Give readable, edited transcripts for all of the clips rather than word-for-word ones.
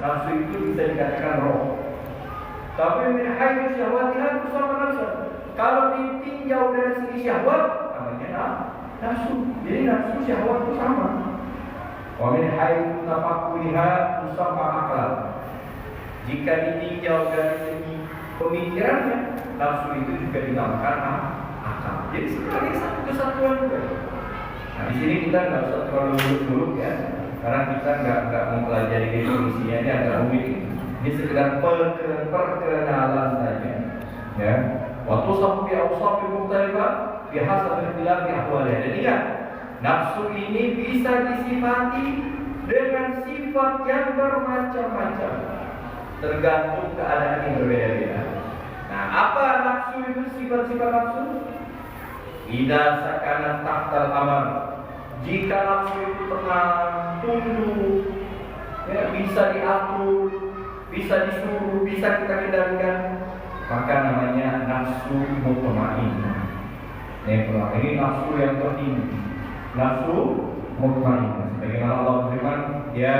nafsu itu bisa dikatakan roh. Tapi min haythu syahwatiha tusama nafsu. Kalau ditinjau dari segi syahwat, namanya nafsu. Jadi nafsu syahwat itu sama. Wa min haythu tafakkuliha tusama akal. Jika ditinjau dari segi pemikirannya, nafsu itu juga dinamakan akal. Jadi sebenarnya satu kesatuan juga. Nah, di sini kita nggak usah terlalu muluk-muluk ya, karena kita nggak mempelajari definisinya, ini agak rumit. Ini sekedar perkenalan saja. Ya, waktu sampai awsaf mukhtalifah bihasab ikhtilaf ahwalih. Dan ingat, nafsu ini bisa disifati dengan sifat yang bermacam-macam, tergantung keadaan yang berbeda-beda. Nah, apa nafsu itu? Sifat-sifat nafsu? Idza sakana tahtal amar. Jika nafsu itu tenang, tunduk, ya, bisa diatur, bisa disuruh, bisa kita kendalikan, maka namanya nafsu mutmainnah. Ini nafsu yang tertinggi, nafsu mutmainnah. Sebagaimana Allah berfirman, ya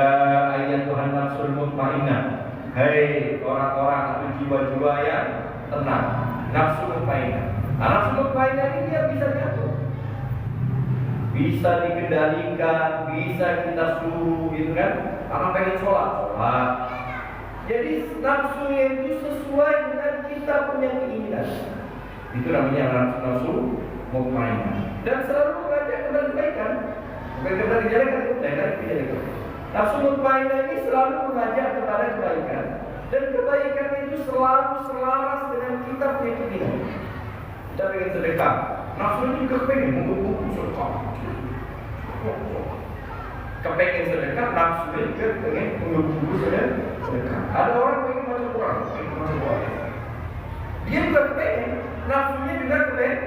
ayyatuhan nafsul mutmainnah, hai orang-orang atau jiwa-jiwa yang tenang, nafsu mutmainnah. Nafsu mutmainnah ini dia bisa diatur, bisa dikendalikan, bisa kita suruh, gitu kan? Karena pengen sholat. Jadi nafsu itu sesuai dengan kita punya keinginan. Itu namanya nafsu mutmainnah. Dan selalu mengajak kepada kebaikan, bukan kepada kejelekan, kejelekan. Nafsu mutmainnah ini selalu mengajak kepada kebaikan, dan kebaikan itu selalu selaras dengan kita punya keinginan. Kita pengen sedekah, nafsu juga pengen mengumpulkan sedekah. Kepengen sedekah, nafsu juga pengen mengumpulkan sedekah. Ada orang pengen baca Quran, dia juga kepengen, nafsunya juga kepengen.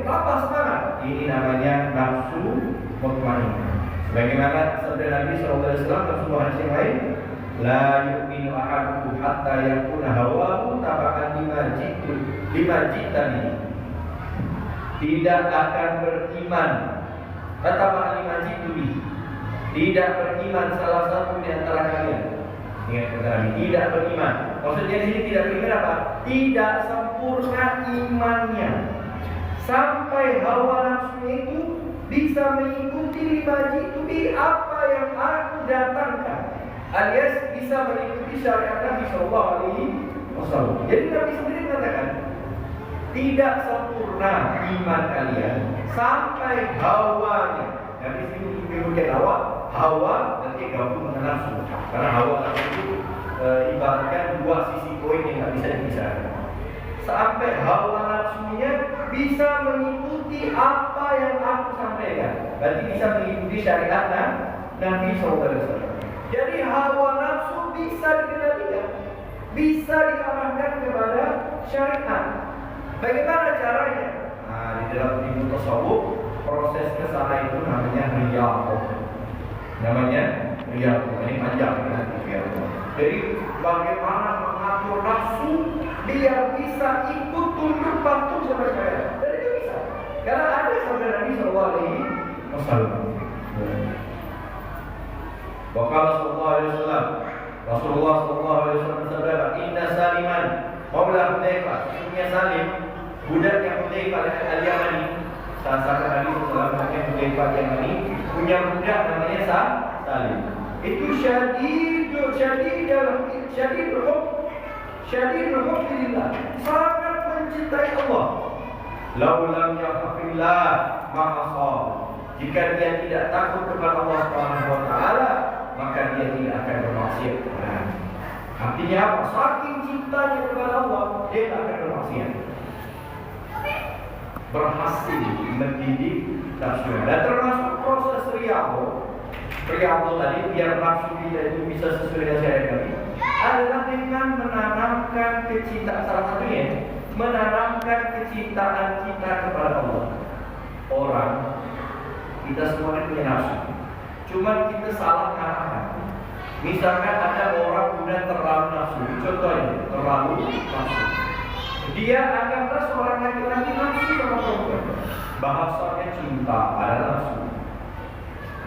Apa semangat? Ini namanya nafsu mutmainnah. Bagaimana sabda Nabi SAW dalam sebuah hadis yang lain, la yu'minu ahadukum hatta yakuna hawahu taba'an lima jitani. Tidak akan beriman, taba'an lima jitani. Tidak beriman salah satu di antara kalian. Ingat kata Nabi, tidak beriman. Maksudnya di sini tidak beriman apa? Tidak sempurna imannya sampai hawa nafsunya itu bisa mengikuti lima jitani, apa yang aku datangkan, alias bisa mengikuti syariat Nabi Sallallahu Alaihi Wasallam. Jadi Nabi sendiri mengatakan, tidak sempurna iman kalian sampai hawanya. Nabi sendiri menyebutkan hawa nanti gabung dengan nafsu. Karena hawa nafsu itu ibaratkan dua sisi koin yang nggak bisa dipisahkan. Sampai hawa nafsunya bisa mengikuti apa yang aku sampaikan. Berarti bisa mengikuti syariat Nabi SAW. Jadi hawa nafsu bisa dikendalikan, bisa diarahkan kepada syariat. Bagaimana caranya? Nah, di dalam ilmu tasawuf, proses kesana itu namanya riyadhah. Namanya riyadhah. Ini panjang nanti riyadhah. Jadi bagaimana mengatur nafsu biar bisa ikut tunduk patuh sama syariat. Dan itu bisa. Karena ada sabda Nabi Sallallahu Alaihi Wasallam. Waqala sallallahu alaihi wasallam, Rasulullah sallallahu alaihi wasallam bersabda, "Inna Saliman maula Hudzaifah, sesungguhnya Salim budaknya Hudzaifah al-Yamani." Sahabat Nabi sallallahu alaihi Hudzaifah al-Yamani punya budak namanya Salim. Itu syadidul hubbillah, sangat mencintai Allah. Laulam yakhafillah ma'asal. Jika dia tidak takut kepada Allah Subhanahu wa taala, maka dia tidak akan bermaksiat. Artinya apa? Saking cintanya kepada Allah, dia tidak akan bermaksiat. Berhasil mendidik nafsu. Dan termasuk proses riyadhah tadi biar nafsu kita itu bisa sesuai dengan syariat Nabi adalah dengan menanamkan kecintaan, salah satunya menanamkan kecintaan kita kepada Allah. Orang kita semua punya nafsu, cuma kita salah mengarahkan. Misalkan ada orang sudah terlalu nafsu, contohnya terlalu nafsu, dia anggaplah seorang laki-laki nafsu sama perempuan, bahasanya cinta pada nafsu.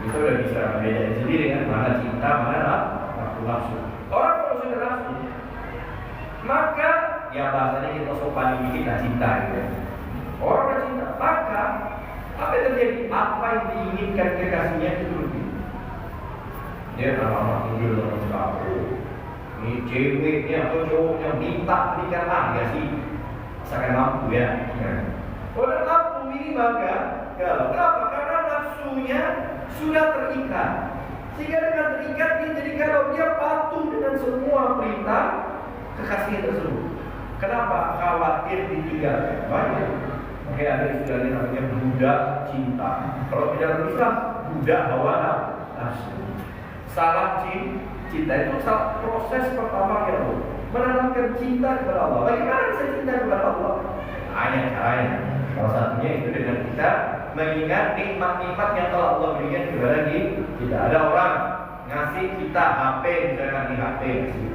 Itu udah bisa bedain sendiri kan, mana cinta, mana nafsu. Orang maka ya bahasanya kita sopan dikit lah cinta gitu. Orang udah cinta, maka apa yang terjadi? Apa yang diinginkan kekasihnya itu lebih. Dia anak-anak muda dalam sekali. Ini ceweknya atau cowoknya minta nikah ya sih, asalkan mampu ya. Orang mampu ini bangga. Kenapa? Karena nafsunya sudah terikat. Sehingga dengan terikat dia jadi kalau dia patuh dengan semua perintah kekasih tersebut. Kenapa? Khawatir ditinggalkan. Banyak. Makanya ada istilahnya namanya budak cinta. Kalau tidak bisa budak hawa nafsu. Salah cinta itu proses pertama ya Allah. Menanamkan cinta kepada Allah. Bagaimana bisa cinta kepada Allah? Banyak caranya. Salah satunya itu dengan kita mengingat nikmat-nikmat yang telah Allah berikan kepada kita. Ada orang ngasih kita HP, misalkan di HP ngasih.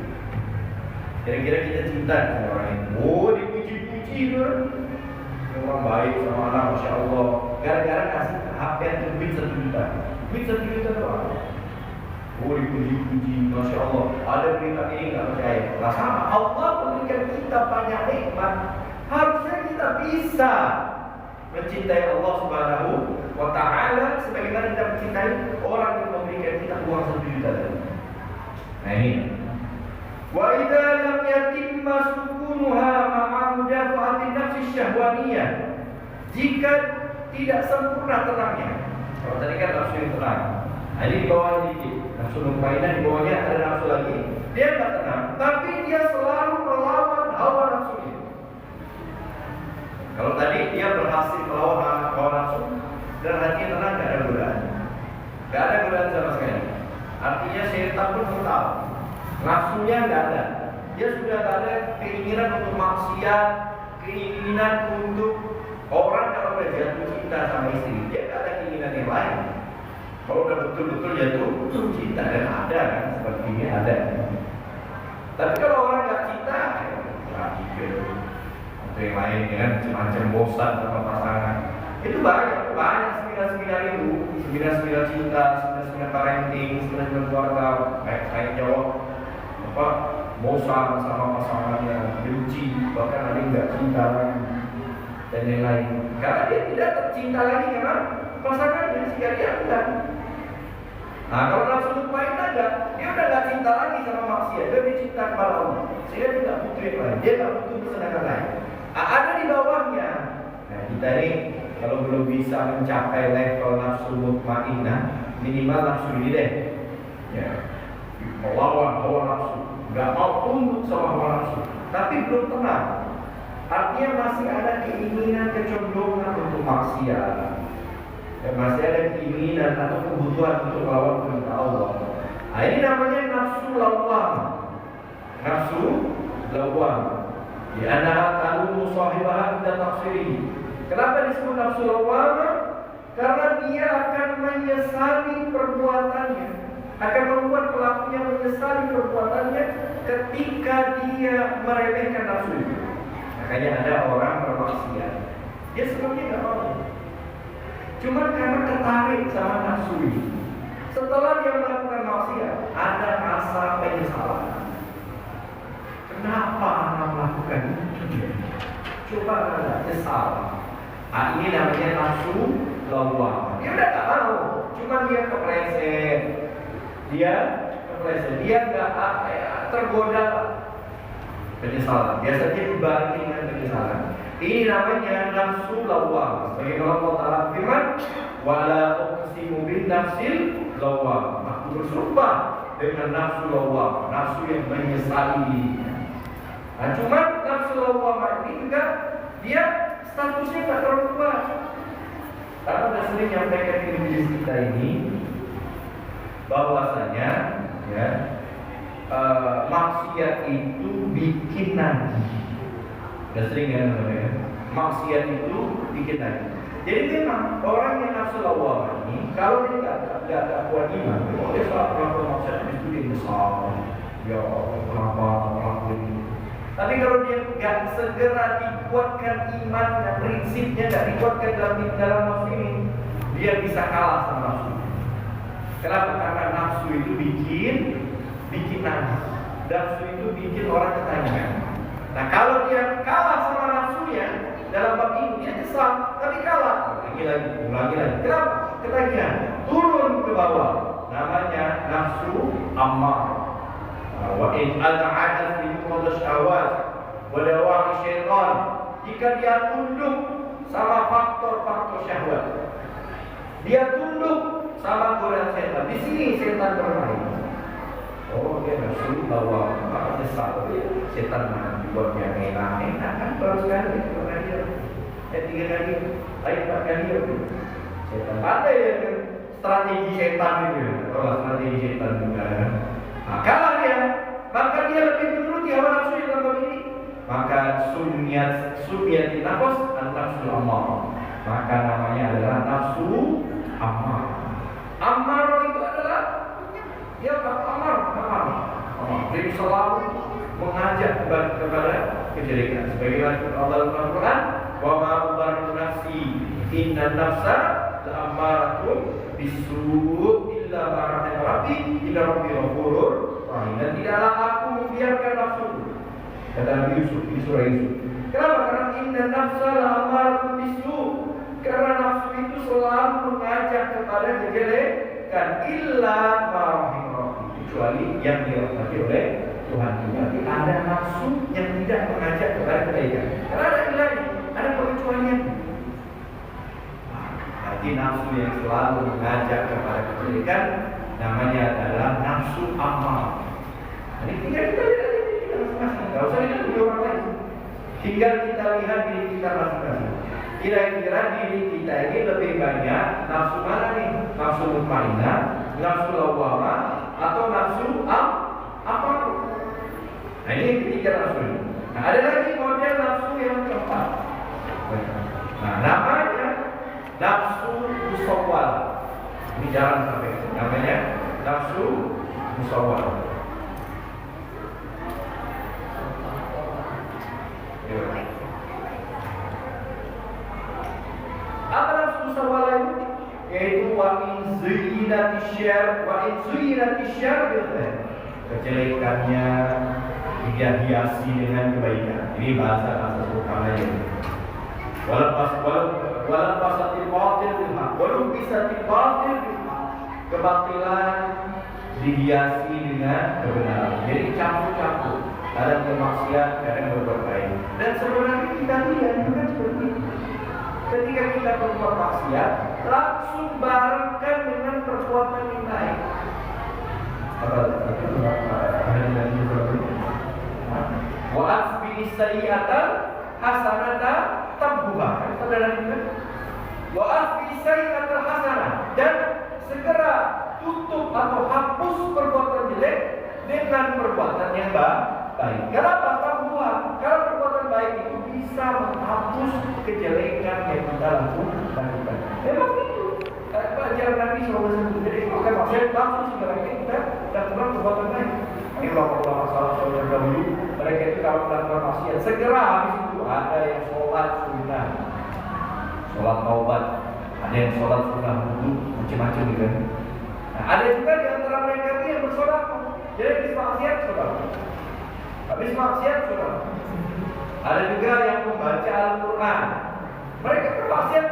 Kira-kira kita cinta sama orang itu. Oh, dipuji-puji kan? Orang baik sama anak, Masya Allah. Gara-gara kasih HP yang duit 1 juta. Duit 1 juta doang. Oh, dipuji-puji, Masya Allah. Ada berita ini nggak percaya. Nah, sama Allah memberikan kita banyak nikmat. Harusnya kita bisa mencintai Allah Subhanahu wa Ta'ala sebagaimana kita mencintai orang yang memberikan kita uang 1 juta tadi. Nah ini. Wa idza lam yatimma sukunuha ma'a mudafa'ati nafsi syahwaniyah. Jika tidak sempurna tenangnya. Kalau tadi kan nafsu yang tenang. Nah, ini di bawah sedikit. Nafsu mutmainnah di bawahnya ada nafsu lagi. Dia tidak tenang, tapi dia selalu melawan hawa nafsunya. Kalau tadi dia berhasil melawan hawa nafsu dan hatinya tenang, tidak ada godaan. Tidak ada godaan sama sekali. Artinya syaitan pun tahu. Nafsunya tidak ada. Dia sudah tidak ada keinginan untuk maksiat, keinginan untuk orang kalau sudah jatuh cinta sama istri. Dia tidak ada keinginan yang lain. Kalau sudah betul-betul jatuh cinta dan ada kan seperti ini ada. Tapi kalau orang nggak cinta, yang lain kan macam bosan sama pasangan itu banyak seminar itu seminar cinta, seminar parenting, seminar keluarga kayak jawab apa bosan sama pasangannya, benci, bahkan ada yang nggak cinta lagi dan lain-lain karena dia tidak tercinta lagi karena pasangannya sehingga dia enggak. Nah kalau nafsu mutmainnah enggak, dia udah nggak cinta lagi sama maksiat, dia cinta kepada Allah sehingga dia nggak butuh yang lain, dia nggak butuh kesenangan lain. Ada di bawahnya. Nah kita ini kalau belum bisa mencapai level nafsu mutmainnah, minimal nafsu ini deh. Ya, melawan hawa nafsu, nggak mau tunduk sama hawa nafsu, tapi belum tenang. Artinya masih ada keinginan kecondongan untuk maksiat, dan masih ada keinginan atau kebutuhan untuk melawan perintah Allah. Nah ini namanya nafsu lawwamah. Nafsu lawwamah. Di antara talumu sahibaha dan taksiri. Kenapa disebut nafsu lawwamah? Karena dia akan menyesali perbuatannya, akan membuat pelakunya menyesali perbuatannya ketika dia meremehkan nafsu itu. Makanya ada orang bermaksiat, dia sebenarnya nggak mau, cuma karena tertarik sama nafsu itu. Setelah dia melakukan maksiat, ada rasa penyesalan. Kenapa anak melakukan itu? Coba ada nyesal. Ini namanya nafsu lawwamah. Dia udah tak mau, cuma dia kepleset. Dia nggak tergoda penyesalan. Biasanya dibarengi dengan penyesalan. Ini namanya nafsu lawwamah. Sebagaimana Allah Taala firman, "Wala uqsimu bin nafsil lawwamah." Aku bersumpah dengan nafsu lawwamah, nafsu yang menyesali dirinya. Nah, cuma nafsu lawwamah ini juga dia statusnya nggak terlalu kuat. Karena sudah sering nyampaikan ke diri kita ini bahwasanya ya maksiat itu bikin nagih. Sudah sering ya namanya. Maksiat itu bikin nagih. Jadi memang orang yang nafsu lawwamah ini kalau dia nggak kuat iman, dia salah melakukan maksiat itu dia besar. Ya kenapa melakukan ini? Tapi kalau dia nggak segera dikuatkan iman dan prinsipnya nggak dikuatkan dalam nafsu ini, dia bisa kalah sama nafsu. Kenapa? Karena nafsu itu bikin nangis. Nafsu itu bikin orang ketagihan. Nah kalau dia kalah sama nafsunya dalam bab ini dia nyesal, tapi kalah ulangi lagi. Kenapa? Ketagihan turun ke bawah, namanya nafsu ammar. Wa in ata'at fi muqaddas syahwat wa dawa'i syaitan, jika dia tunduk sama faktor-faktor syahwat, dia tunduk sama godaan setan. Di sini setan bermain. Oh, dia nafsu bahwa nyesal setan membuat yang enak kan baru sekali dua kali, 3 kali, 4 kali. Setan ada yang strategi setan itu, strategi setan juga. Nah, kalau dia, maka dia lebih menuruti hawa nafsu dalam bab ini. Maka sunyat nafas dan nafsu ammar. Maka namanya adalah nafsu ammar. Ammar itu adalah dia ammar. Dia selalu mengajak kepada kejelekan. Sebagaimana Allah Al-Quran, wa ma ubarru nafsi inna nafsa la'ammaratun bisu' illa ma rahima rabbi inna rabbi ghafurur rahim. Dan tidaklah aku membiarkan nafsu, kata Nabi Yusuf di surah Yusuf. Kenapa? Karena inna nafsa la'ammaratun bisu', karena nafsu itu selalu mengajak kepada kejelekan illa ma rahima rabbi, kecuali yang dirahmati oleh Tuhan. Berarti ada nafsu yang tidak mengajak kepada kebaikan. Karena ada ilahnya, ada pengecualian. Jadi nafsu yang selalu mengajak kepada kebaikan namanya adalah nafsu ammar. Jadi tinggal kita lihat diri kita masing-masing. Tidak usah lihat diri orang lain. Tinggal kita lihat diri kita masing-masing. Kira-kira diri kita ini lebih banyak nafsu mana nih? Nafsu mutmainnah, nafsu lawwamah, atau nafsu ammar? Nah ini ketiga nafsu ini. Nah ada lagi model nafsu yang keempat. Nah namanya nafsu musawwal. Ini jarang sampai. Namanya nafsu musawwal. Apa nafsu musawwal itu? Yaitu wa in zuyyinatisyar bil khair. Kejelekannya dia hiasi dengan kebaikan. Ini bahasa sederhananya. Walau pasatil batil bil haq, walau bisatil batil bil haq. Kebatilan dihiasi dengan kebenaran. Jadi campur-campur. Kadang bermaksiat, kadang berbuat baik. Dan sebenarnya kita lihat juga seperti itu. Ketika kita berbuat maksiat, langsung barengkan dengan perbuatan yang baik. Wa asbi sayyi'atan hasanata tambuha. Saudara dengar? Wa asbi sayyi'atan hasanah, dan segera tutup atau hapus perbuatan jelek dengan perbuatan yang baik. Kenapa tambuha? Karena perbuatan baik itu bisa menghapus kejelekan yang kita lakukan. Memang itu ajaran Nabi SAW. Jadi bukan maksudnya langsung segera kita lakukan perbuatan baik. Ini ulama-ulama salaf yang dahulu, mereka itu kalau melakukan maksiat segera habis itu ada yang sholat sunnah, sholat taubat, ada yang sholat sunnah wudu, macam-macam gitu. Nah, ada juga di antara mereka itu yang bersedekah. Jadi habis maksiat sedekah, habis maksiat sedekah. Ada juga yang membaca Al-Quran. Mereka bermaksiat.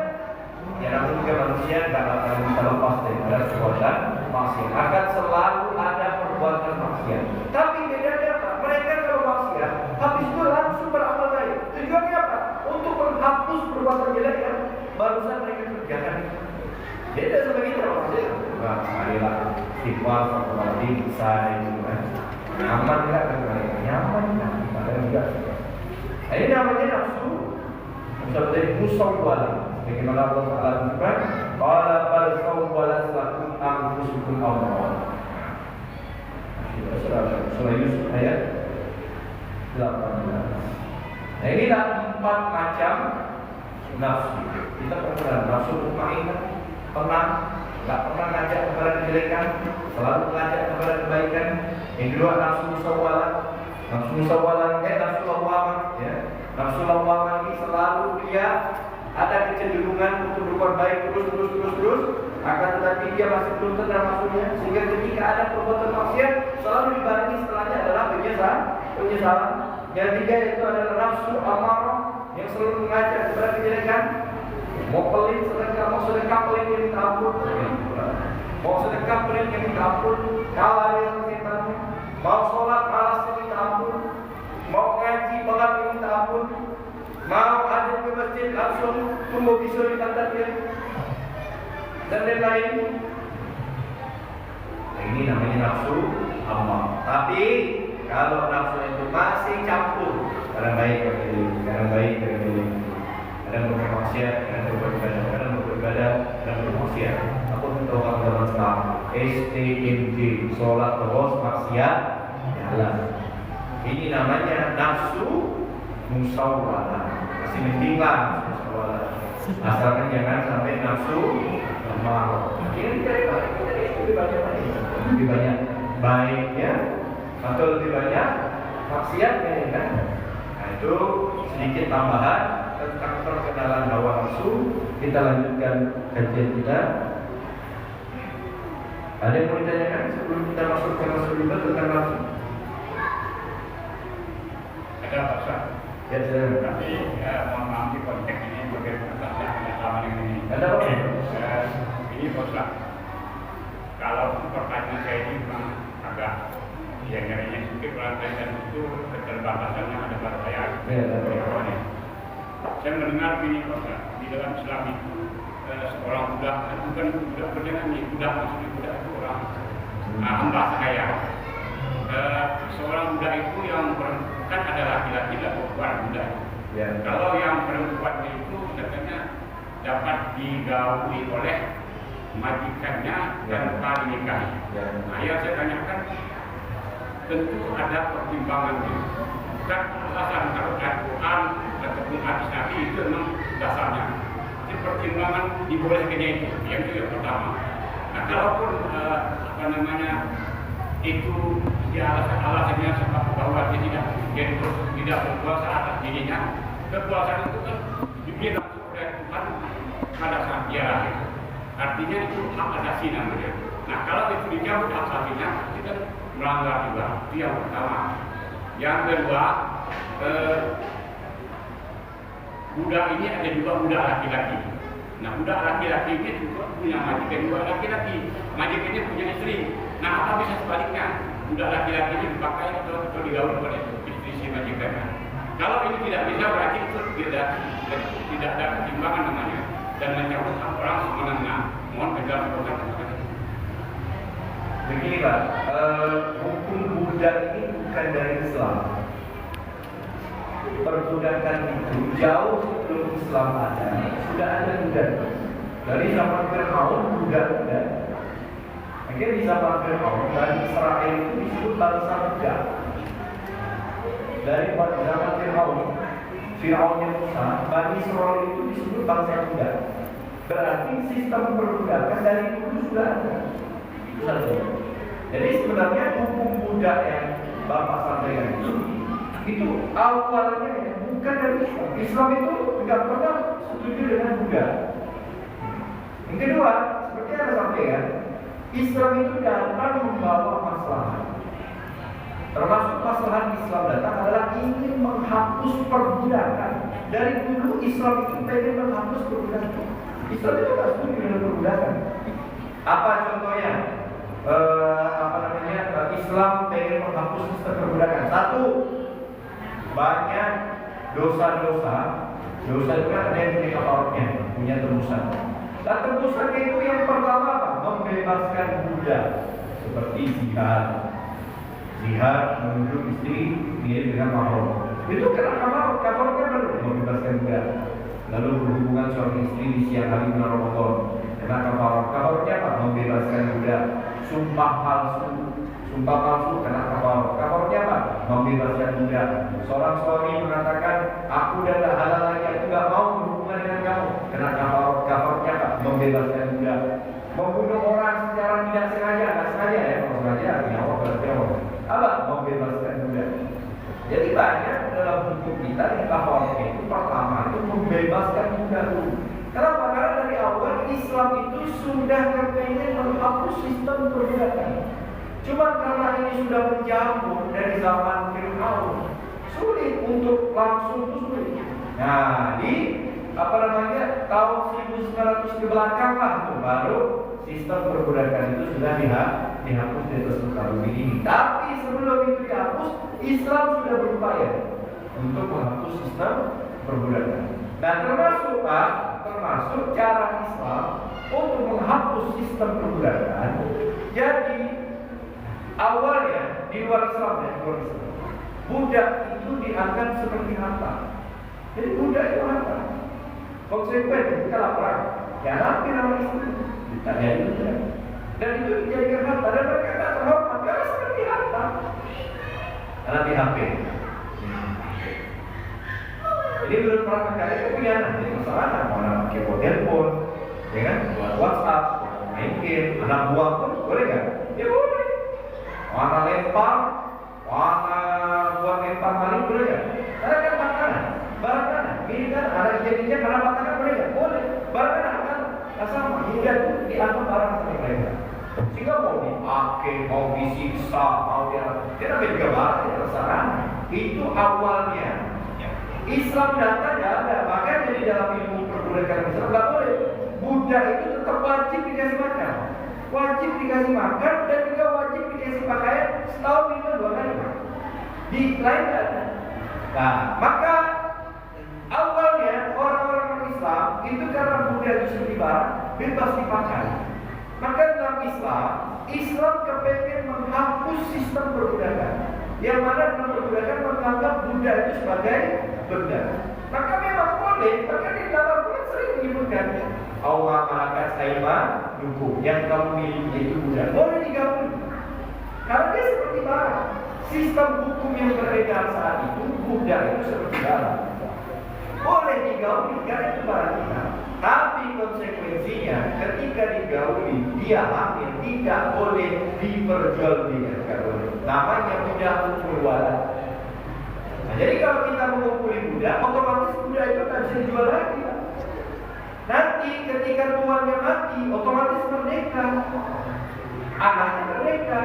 Ya namun juga manusia tidak akan bisa lepas daripada perbuatan maksiat. Akan selalu ada perbuatan maksiat. Tapi bedanya apa? Mereka kalau maksiat, habis itu langsung beramal baik. Tujuannya apa? Untuk menghapus perbuatan jelek yang barusan mereka kerjakan. Beda sama kita maksudnya. Wah, marilah istighfar satu kali bisa itu kan. Nyaman enggak kan mereka? Nyaman kan? Padahal enggak. Nah, ini namanya nafsu. Seperti musawwal. Bagaimana Allah Taala berfirman, "Qala bal sawwalat lakum anfusukum amran." Surah Yusuf ayat 18. Nah, inilah 4 macam nafsu. Kita pernah nafsu mutmainnah, enggak pernah ngajak kepada kejelekan, selalu mengajak kepada kebaikan. Yang kedua nafsu musawwalah. Nafsu musawwalah nafsu lawwamah, ya. Nafsu lawwamah ini selalu dia ada kecenderungan untuk berbuat baik terus, akan tetapi dia masih belum tenang maksudnya, sehingga ketika ada perbuatan maksiat selalu dibarengi setelahnya adalah penyesalan. Yang tiga itu adalah nafsu amarah yang selalu mengajak kepada kejelekan. Mau pelit sedekah, mau sedekah pelit yang minta ampun. Mau sedekah pelit yang minta ampun, kalah dengan setan. Mau sholat malas yang minta ampun. Mau ngaji malas yang minta ampun. Mau ada ke masjid langsung tunggu bisul di pantatnya dan lain-lain. Ini namanya nafsu amarah. Tapi kalau nafsu itu masih campur, kadang baik kadang baik, kadang bermaksiat, kadang beribadah, kadang beribadah, kadang bermaksiat. Aku tahu kalau dalam Islam STMJ, sholat terus maksiat jalan. Ini namanya nafsu musawwalah. Masih penting lah musawwalah. Asalkan jangan sampai nafsu amarah. Ini lebih banyak baiknya atau lebih banyak maksiatnya, ya kan? Nah, itu sedikit tambahan tentang perkenalan hawa nafsu. Kita lanjutkan kajian kita. Ada yang mau ditanyakan sebelum kita masuk ke nafsu tentang nafsu? Ada Pak Ustaz? Ya, saya. Tapi mohon maaf di konteks ini bagaimana sama dengan ini. Ada apa? Ini Pak Ustaz, kalau pertanyaan saya ini memang agak yang nyarinya sedikit perhatian itu keterbatasannya ada pada saya. Saya mendengar ini Pak Ustaz, di dalam Islam itu seorang budak, bukan budak berjalan ini, budak maksudnya budak itu orang hamba saya. Seorang budak itu yang kan ada laki-laki dan perempuan budak. Ya. Kalau yang perempuan itu katanya dapat digauli oleh majikannya tanpa dinikahi. Ya. Nah, yang saya tanyakan tentu ada pertimbangannya. Bukan alasan kalau Al-Quran ataupun hadis Nabi itu memang dasarnya. Jadi pertimbangan dibolehkannya itu, yang itu yang pertama. Nah, kalaupun itu dia alasannya sebab bahwa dia tidak berkuasa atas dirinya, kekuasaan itu kan diberi langsung oleh Tuhan pada saat dia lahir. Artinya itu hak asasi namanya. Nah, kalau itu dicabut hak asasinya, itu kan melanggar juga. Itu yang pertama. Yang kedua, budak ini ada juga budak laki-laki. Nah, budak laki-laki ini juga punya majikan juga laki-laki. Majikan ini punya istri. Nah, apa bisa sebaliknya? Budak laki-laki ini dipakai atau digaul oleh istri si majikannya. Kalau ini tidak bisa, berarti itu tidak ada pertimbangan namanya. Dan mencabut hak orang semena-mena. Mohon penjelasan Bapak. Begini Pak, hukum budak ini bukan dari Islam. Perbudakan itu jauh sebelum Islam ada, sudah ada budak. Dari zaman Fir'aun budak. Akhirnya di zaman Fir'aun dan Israel itu disebut bangsa budak. Dari zaman Fir'aunnya Musa, Bani Israel itu disebut bangsa budak. Berarti sistem perbudakan dari dulu sudah ada. Jadi sebenarnya hukum budak yang Bapak sampaikan itu awalnya bukan dari Islam. Islam itu tidak pernah setuju dengan budak. Yang kedua, seperti yang saya sampaikan, Islam itu datang membawa masalah. Termasuk masalah Islam datang adalah ingin menghapus perbudakan. Dari dulu Islam itu pengen menghapus perbudakan. Islam itu tidak setuju dengan perbudakan. Apa contohnya? Islam pengen menghapus sistem perbudakan. Satu, banyak dosa-dosa. Dosa itu kan ada yang punya kafarotnya, punya tebusan. Dan tebusannya itu yang pertama apa? Membebaskan budak, seperti zihar menuduh istri dia dengan mahram. Itu kena kafarotnya baru membebaskan budak. Lalu berhubungan suami istri di siang hari bulan Ramadan. Kena kafarotnya apa? Membebaskan budak. Sumpah palsu kena kafarotnya apa? Membebaskan budak. Seorang suami mengatakan, aku dah tak halal lagi, aku tak mau berhubungan dengan kamu. Kena kafarotnya apa? Membebaskan budak. Membunuh orang secara tidak sengaja, kalau sengaja nyawa berarti apa? Membebaskan budak. Jadi banyak dalam hukum kita yang kafarotnya itu pertama itu membebaskan budak dulu. Kenapa? Karena dari awal Islam itu sudah kepengen menghapus sistem perbudakan. Cuma karena ini sudah mencampur dari zaman Fir'aun, sulit untuk langsung tuh sulit. Nah, di tahun 1900 ke belakang lah baru sistem perbudakan itu sudah dihapus di atas muka bumi ini. Tapi sebelum itu dihapus, Islam sudah berupaya untuk menghapus sistem perbudakan. Dan termasuk cara Islam untuk menghapus sistem perbudakan. Jadi awalnya di luar Islam, budak itu dianggap seperti harta. Jadi budak itu harta. Konsekuensi kita lapar, ya nanti nama istri kita jadi budak. Dan itu dijadikan harta dan mereka tak terhormat karena seperti harta. Karena di HP. Jadi belum pernah kali punya nanti masalah mau anak pakai telepon, ya kan? Buat WhatsApp, main game, anak buah pun boleh kan? Ya boleh. Mana lempar, mana buat lempar maling boleh kan? Karena kan makanan, barang kan, ini kan ada jadinya karena makanan boleh kan? Boleh. Barang kan akan sama, hingga itu dianggap barang sama mereka. Sehingga mau dipakai, mau disiksa, mau dia namanya juga barang, ya terserah. Itu awalnya. Islam datang ya ada, makanya di dalam ilmu perbudakan Islam nggak boleh. Budak itu tetap wajib dikasih makan, wajib dikasih makan dan juga wajib dikasih pakaian setahun minimal 2 kali. Di lain ada. Nah, maka awalnya orang-orang Islam itu karena budak itu seperti barang bebas dipakai. Maka dalam Islam kepengen menghapus sistem perbudakan. Yang mana dalam perbudakan menganggap budak itu sebagai benda. Maka memang boleh, maka di dalam Al-Quran sering menyebutkan Allah malakat saima hukum yang kamu miliki itu budak. Boleh digauli. Karena dia seperti barang. Sistem hukum yang beredar saat itu budak itu seperti barang. Boleh digauli karena itu barang kita. Tapi konsekuensinya ketika digauli dia hamil tidak boleh diperjualbelikan. Namanya budak hukum walat. Nah, jadi kalau kita mengumpuli budak, otomatis budak itu tak bisa dijual lagi. Nanti ketika tuannya mati, otomatis merdeka. Anaknya merdeka,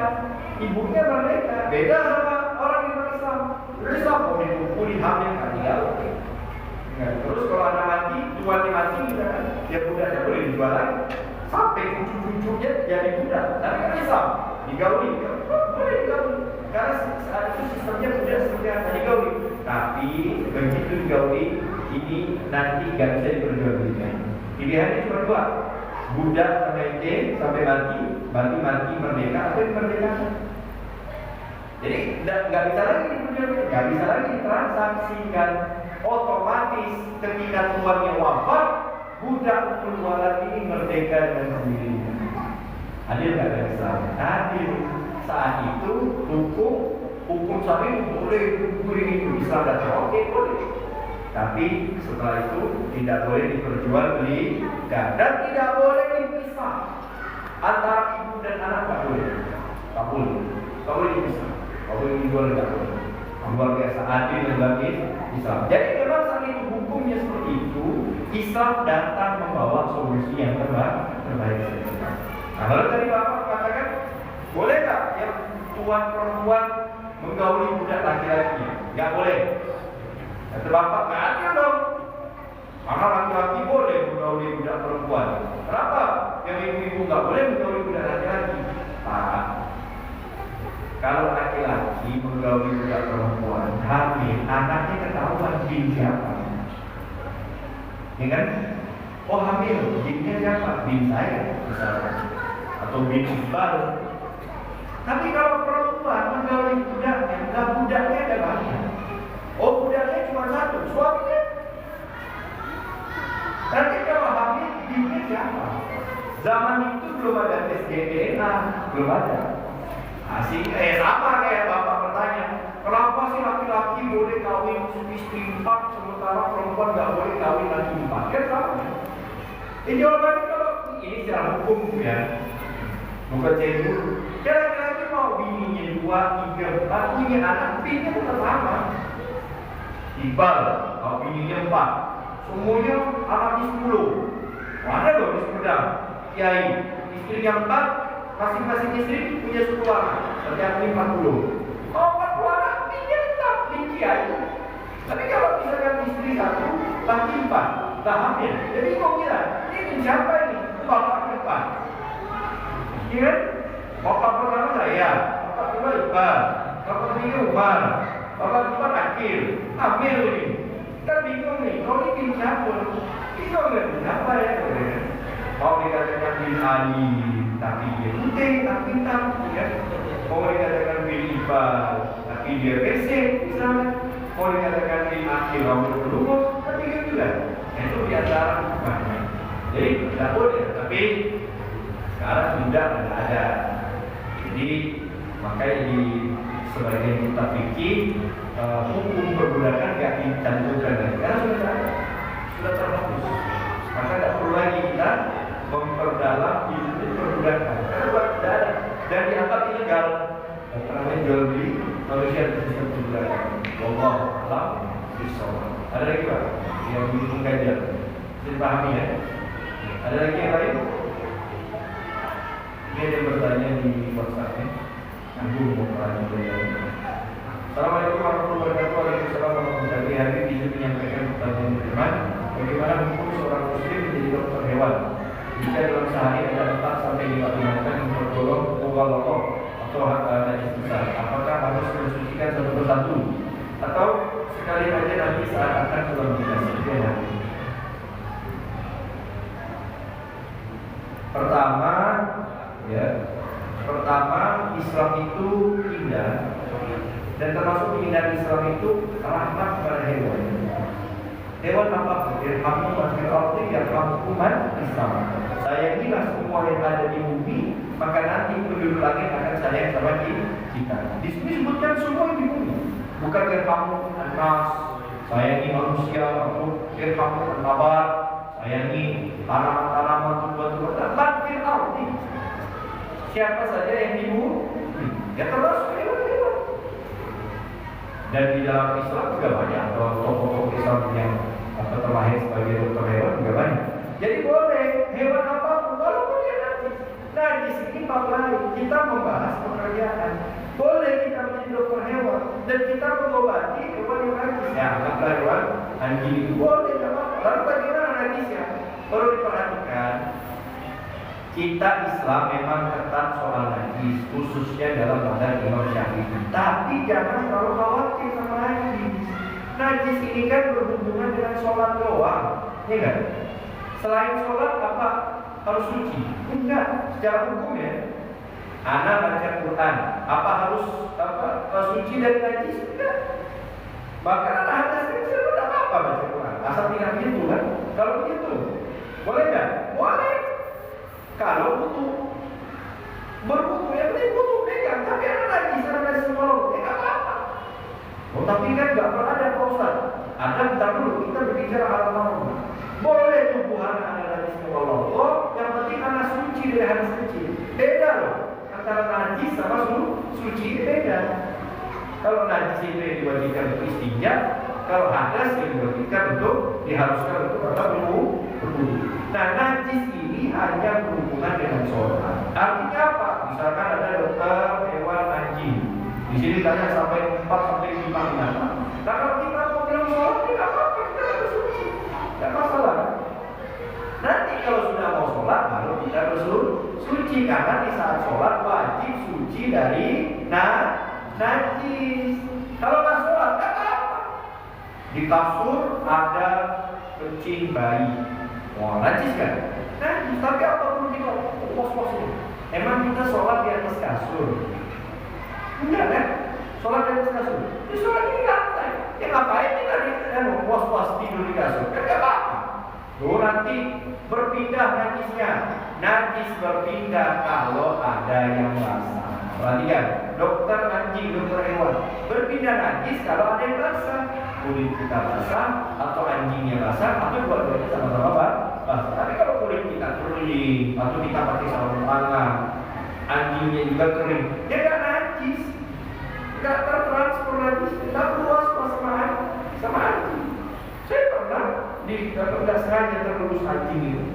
ibunya merdeka. Beda sama orang di Islam. Islam mau dikumpuli hamil kan tinggal. Terus kalau anak mati, tuannya mati, ya budaknya boleh dijual lagi. Sampai cucu-cucunya jadi budak. Tapi kan Islam digauli, boleh digauli. Karena saat itu sistemnya sudah seperti apa digauli. Tapi begitu digauli, ini nanti gak bisa diperjualbelikan. Pilihannya cuma 2, budak sampai mati merdeka atau dimerdekakan. Jadi nggak bisa lagi diperjualbelikan, nggak bisa lagi ditransaksikan. Otomatis ketika tuannya wafat, budak hukum walat ini merdeka dengan sendirinya. Adil nggak dari Islam? Adil. Saat itu hukum syar'i boleh itu Islam datang, oke boleh. Tapi setelah itu tidak boleh diperjualbelikan dan tidak boleh dipisah antara ibu dan anak, tak boleh. Tak boleh dipisah. Tak boleh dijual, tak boleh. Luar biasa adil dan bagi Islam. Jadi memang saat itu hukumnya seperti itu. Islam datang membawa solusi yang terbaik. Nah, kalau tadi Bapak katakan, boleh tak yang tuan perempuan menggauli budak laki-laki? Nggak boleh. Kata Bapak, nggak adil dong. Maka laki-laki boleh menggauli budak perempuan. Kenapa? Yang ibu-ibu nggak boleh menggauli budak laki-laki? Pak, kalau laki-laki menggauli budak perempuan, hamil, anaknya ketahuan bin siapa? Ya kan? Oh hamil, binnya siapa? Bin saya, misalnya. Atau bin Iqbal. Tapi kalau perempuan menggauli budaknya, budaknya ada banyak. Oh budaknya cuma 1, suaminya. Nanti kalau hamil, binnya siapa? Zaman itu belum ada tes DNA, belum ada. Asing, sama kayak Bapak bertanya, kenapa sih laki-laki boleh kawin istri 4 sementara perempuan nggak boleh kawin lagi 4? Kan sama. Jawabannya kalau ini secara hukum ya, bukan cek dulu. Laki-laki mau bininya 2, 3, 4, punya anak, bininya tetap sama. Iqbal, kalau bininya 4, semuanya anaknya 10. Mana loh di Sumedang? Kiai, istrinya 4. Masing-masing istri punya 10 anak, berarti 40. Oh, 40 anak, bininya tetap, bini tiga itu. Tapi kalau misalkan istri satu, laki empat, lah hamil. Jadi kok kira, ini siapa ini? Bapak keempat. Iya kan? Bapak pertama saya, bapak kedua Iqbal, bapak ketiga Umar, bapak keempat Akil. Hamil ini. Kan bingung nih, kalau ini bin siapa? Bingung kan? Siapa ya? Mau dikatakan bin Ali, tapi dia putih, tak pintar, ya. Mau dikatakan bin Iqbal, tapi dia besek, misalnya. Mau dikatakan bin Akil, rambut berlumut, tapi dia juga. Itu diantara hukumannya. Jadi tidak boleh, tapi sekarang tidak ada. Jadi makanya di sebagian kitab fikih hukum perbudakan tidak dicantumkan lagi karena sudah terhapus. Maka tidak perlu lagi kita memperdalam ilmu perbudakan karena tidak ada dan dianggap ilegal. Namanya jual beli manusia dengan perbudakan. Allah alam bisawab. Ada lagi Pak yang bingung ganjil, bisa dipahami ya? Ada lagi yang lain? Ini ada yang bertanya di WhatsApp ya. Aku mau bertanya beliau. Assalamualaikum warahmatullahi wabarakatuh. Waalaikumsalam warahmatullahi wabarakatuh. Hari ini bisa menyampaikan pertanyaan firman. Bagaimana hukum seorang muslim menjadi dokter hewan? Jika dalam sehari ada 4 sampai 5 binatang yang tergolong mughalladhah atau najis besar, apakah harus mensucikan satu persatu atau sekali aja nanti saat akan komunikasi? Pertama, Islam itu indah dan termasuk keindahan Islam itu rahmat kepada hewan. Hewan apa? Irhamu masih arti yarhamu umat Islam. Sayangilah semua yang ada di bumi, maka nanti penduduk langit akan sayang sama kita. Di sini disebutkan semua yang di bumi, bukan irhamu an-nas, sayangi manusia, atau irhamu an-nabat, sayangi tanaman-tanaman, tumbuhan-tumbuhan. Batil arti. Siapa saja yang di bumi, ya termasuk hewan-hewan. Dan di dalam Islam juga banyak tokoh-tokoh Islam yang terlahir sebagai dokter hewan juga banyak. Jadi boleh hewan apapun walaupun dia najis. Najis ini bab lain. Kita membahas pekerjaan. Boleh kita menjadi dokter hewan dan kita mengobati hewan yang najis. Ya, anggaplah hewan anjing itu boleh. Lalu bagaimana najisnya? Perlu diperhatikan. Kita Islam memang ketat soal najis, khususnya dalam mazhab Imam Syafi'i. Tapi jangan terlalu khawatir sama najis. Najis ini kan berhubungan dengan sholat doang, ya kan? Selain sholat apa harus suci? Enggak, secara hukum ya. Anak baca Quran, apa harus suci dari najis? Enggak. Bahkan anak hadas kecil tidak apa-apa baca Quran, asal tidak begitu kan? Kalau begitu, boleh nggak? Boleh. Kalau butuh berbutuh, yang penting butuh pegang. Tapi anak najis, anak najis semua, nggak apa-apa. Oh, tapi kan nggak pernah ada Pak Ustaz. Ada bentar dulu kita berbicara hal-hal. Boleh tubuhan anak najis semua, yang penting anak suci dari hadas kecil. Beda loh. Antara najis sama suci beda. Kalau najis itu yang diwajibkan untuk istinja, kalau hadas yang diwajibkan untuk diharuskan untuk berwudu. Nah, najis ini hanya berhubungan dengan sholat. Artinya apa? Misalkan ada dokter hewan anjing. Di sini tanya sampai 4 sampai 5 binatang. Nah, kalau kita mau bilang sholat, tidak apa-apa, kita harus suci, tidak masalah. Nanti kalau sudah mau sholat, baru kita harus suci karena di saat sholat wajib suci dari najis. Kalau nggak sholat, nggak apa-apa. Di kasur ada kencing bayi. Wah, najis kan? Najis, tapi apa perlu kita pos-pos ini? Emang kita sholat di atas kasur? Enggak kan? Sholat di atas kasur. Di sholat ini lantai. Ya ngapain kita pos-pos tidur di kasur? Kan nggak apa-apa. Tuh nanti berpindah najisnya. Najis berpindah kalau ada yang basah. Perhatikan, dokter anjing, dokter hewan berpindah najis kalau ada yang basah. Kulit kita basah atau anjingnya basah atau dua-duanya sama-sama basah. Tapi kalau kulit kita kering atau kita pakai sarung tangan, anjingnya juga kering, dia nggak najis, nggak tertransfer najis, nggak luas sama anjing. Saya pernah nggak sengaja terlurus anjing itu,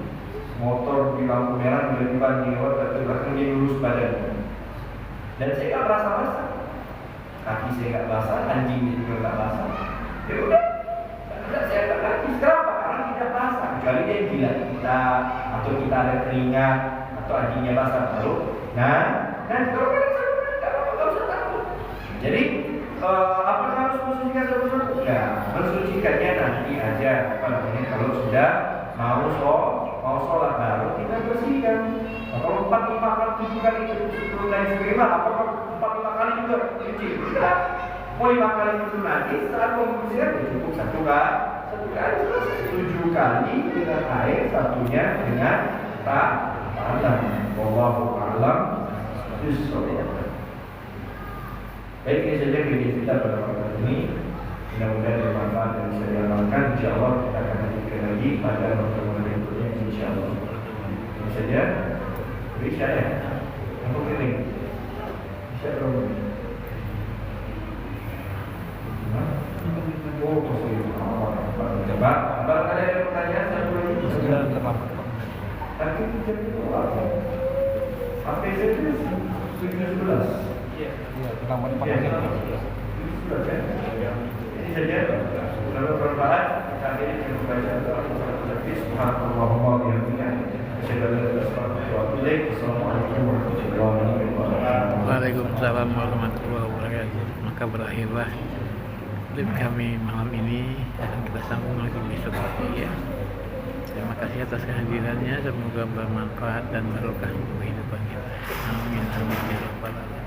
motor di lampu merah tiba-tiba anjing lewat dan belakang dia lurus badan, dan saya nggak merasa basah, kaki saya nggak basah, anjingnya juga nggak basah. kecuali dia gila kita atau kita ada keringat atau anjingnya basah baru. Nah kalau kalian sakit nggak usah takut. Jadi apa harus mensucikan satu-satu? Ya, mensucikannya nanti aja. Apa namanya? Kalau sudah mau sholat baru kita bersihkan. Nah, kalau 4, 5 kali, 7 kali itu dan sebagainya, apa 4, 5 kali juga cuci? Tidak. Mau 5 kali itu nanti setelah membersihkan ya cukup satu kali selesai. 7 kali dengan air, satunya dengan tangan. Wallahu a'lam bishawab. Baik, ini saja video kita pada malam ini. Mudah-mudahan bermanfaat dan bisa diamalkan. Insyaallah kita akan lanjutkan lagi pada pertemuan berikutnya. Insyaallah. Ini saja. Bisa ya? Untuk ini. Bisa dong. Oh, positif. Coba. Ada yang pertanyaan satu lagi? Sudah terlambat. Tapi jadi apa? Sampai itu 11. Iya, terlambat Ini saja. Kalau berbahan, kita akhiri dengan membaca Subhanallah wa bihamdihi. Assalamualaikum warahmatullahi wabarakatuh. Waalaikumsalam warahmatullahi wabarakatuh. Maka berakhirlah klip kami malam ini, akan kita sambung lagi besok pagi ya. Terima kasih atas kehadirannya, semoga bermanfaat dan barokah untuk kehidupan kita. Amin amin ya rabbal alamin.